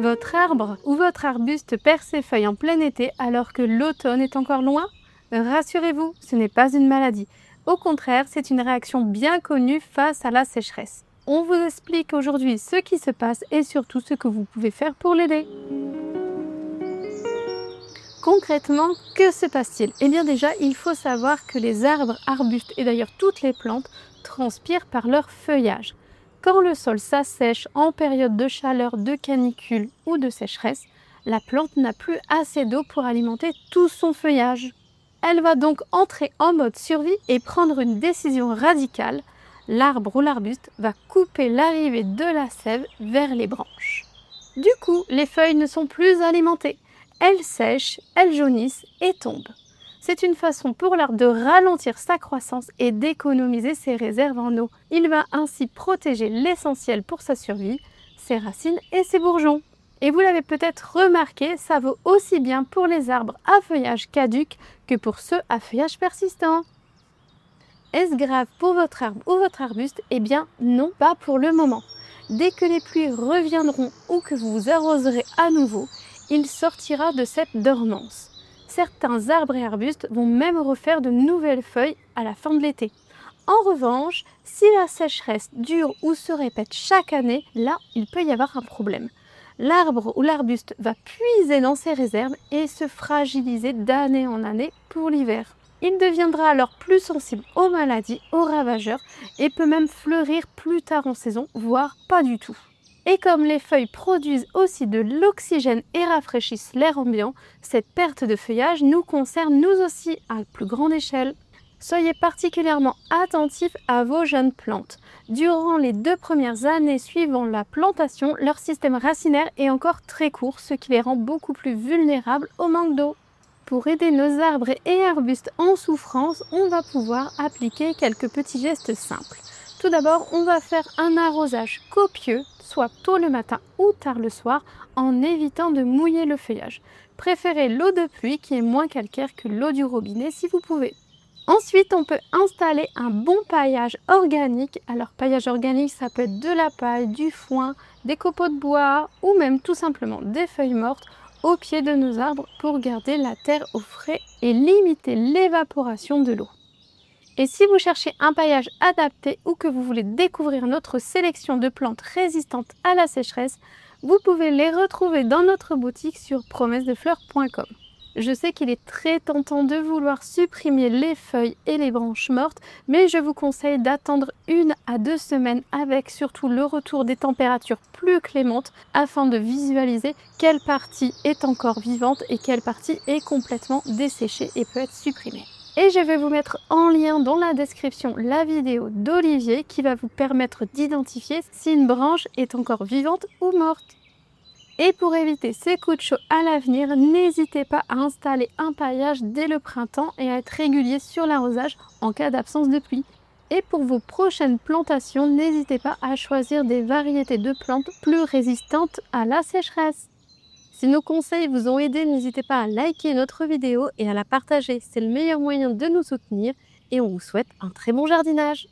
Votre arbre ou votre arbuste perd ses feuilles en plein été alors que l'automne est encore loin? Rassurez-vous, ce n'est pas une maladie. Au contraire, c'est une réaction bien connue face à la sécheresse. On vous explique aujourd'hui ce qui se passe et surtout ce que vous pouvez faire pour l'aider. Concrètement, que se passe-t-il? Eh bien déjà, il faut savoir que les arbres, arbustes et d'ailleurs toutes les plantes transpirent par leur feuillage. Quand le sol s'assèche en période de chaleur, de canicule ou de sécheresse, la plante n'a plus assez d'eau pour alimenter tout son feuillage. Elle va donc entrer en mode survie et prendre une décision radicale. L'arbre ou l'arbuste va couper l'arrivée de la sève vers les branches. Du coup, les feuilles ne sont plus alimentées. Elles sèchent, elles jaunissent et tombent. C'est une façon pour l'arbre de ralentir sa croissance et d'économiser ses réserves en eau. Il va ainsi protéger l'essentiel pour sa survie, ses racines et ses bourgeons. Et vous l'avez peut-être remarqué, ça vaut aussi bien pour les arbres à feuillage caduc que pour ceux à feuillage persistant. Est-ce grave pour votre arbre ou votre arbuste? Eh bien non, pas pour le moment. Dès que les pluies reviendront ou que vous vous arroserez à nouveau, il sortira de cette dormance. Certains arbres et arbustes vont même refaire de nouvelles feuilles à la fin de l'été. En revanche, si la sécheresse dure ou se répète chaque année, là, il peut y avoir un problème. L'arbre ou l'arbuste va puiser dans ses réserves et se fragiliser d'année en année pour l'hiver. Il deviendra alors plus sensible aux maladies, aux ravageurs et peut même fleurir plus tard en saison, voire pas du tout. Et comme les feuilles produisent aussi de l'oxygène et rafraîchissent l'air ambiant, cette perte de feuillage nous concerne nous aussi à plus grande échelle. Soyez particulièrement attentifs à vos jeunes plantes. Durant les 2 premières années suivant la plantation, leur système racinaire est encore très court, ce qui les rend beaucoup plus vulnérables au manque d'eau. Pour aider nos arbres et arbustes en souffrance, on va pouvoir appliquer quelques petits gestes simples. Tout d'abord, on va faire un arrosage copieux, soit tôt le matin ou tard le soir, en évitant de mouiller le feuillage. Préférez l'eau de pluie qui est moins calcaire que l'eau du robinet si vous pouvez. Ensuite, on peut installer un bon paillage organique. Alors, paillage organique, ça peut être de la paille, du foin, des copeaux de bois ou même tout simplement des feuilles mortes au pied de nos arbres pour garder la terre au frais et limiter l'évaporation de l'eau. Et si vous cherchez un paillage adapté ou que vous voulez découvrir notre sélection de plantes résistantes à la sécheresse, vous pouvez les retrouver dans notre boutique sur promessesdefleurs.com. Je sais qu'il est très tentant de vouloir supprimer les feuilles et les branches mortes, mais je vous conseille d'attendre 1 à 2 semaines avec surtout le retour des températures plus clémentes afin de visualiser quelle partie est encore vivante et quelle partie est complètement desséchée et peut être supprimée. Et je vais vous mettre en lien dans la description la vidéo d'Olivier qui va vous permettre d'identifier si une branche est encore vivante ou morte. Et pour éviter ces coups de chaud à l'avenir, n'hésitez pas à installer un paillage dès le printemps et à être régulier sur l'arrosage en cas d'absence de pluie. Et pour vos prochaines plantations, n'hésitez pas à choisir des variétés de plantes plus résistantes à la sécheresse. Si nos conseils vous ont aidé, n'hésitez pas à liker notre vidéo et à la partager. C'est le meilleur moyen de nous soutenir et on vous souhaite un très bon jardinage.